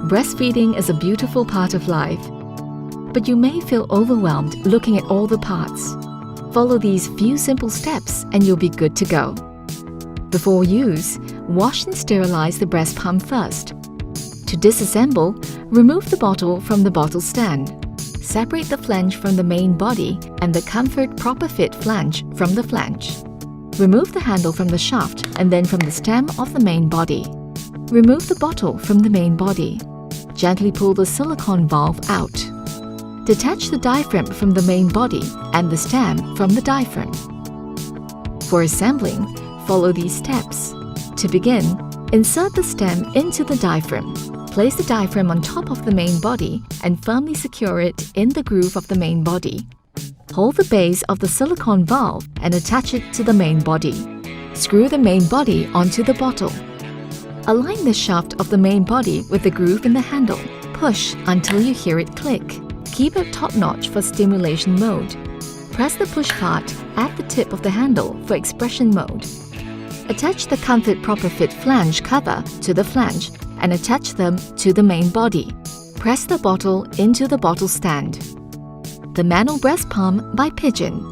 Breastfeeding is a beautiful part of life, but you may feel overwhelmed looking at all the parts. Follow these few simple steps and you'll be good to go. Before use, wash and sterilize the breast pump first. To disassemble, remove the bottle from the bottle stand. Separate the flange from the main body and the Comfort Properit flange from the flange. Remove the handle from the shaft and then from the stem of the main body. Remove the bottle from the main body. Gently pull the silicone valve out. Detach the diaphragm from the main body and the stem from the diaphragm. For assembling, follow these steps. To begin, insert the stem into the diaphragm. Place the diaphragm on top of the main body and firmly secure it in the groove of the main body. Hold the base of the silicone valve and attach it to the main body. Screw the main body onto the bottle. Align the shaft of the main body with the groove in the handle. Push until you hear it click. Keep it top-notch for stimulation mode. Press the push part at the tip of the handle for expression mode. Attach the Comfort Properit flange cover to the flange and attach them to the main body. Press the bottle into the bottle stand. The Manual Breast Pump by Pigeon.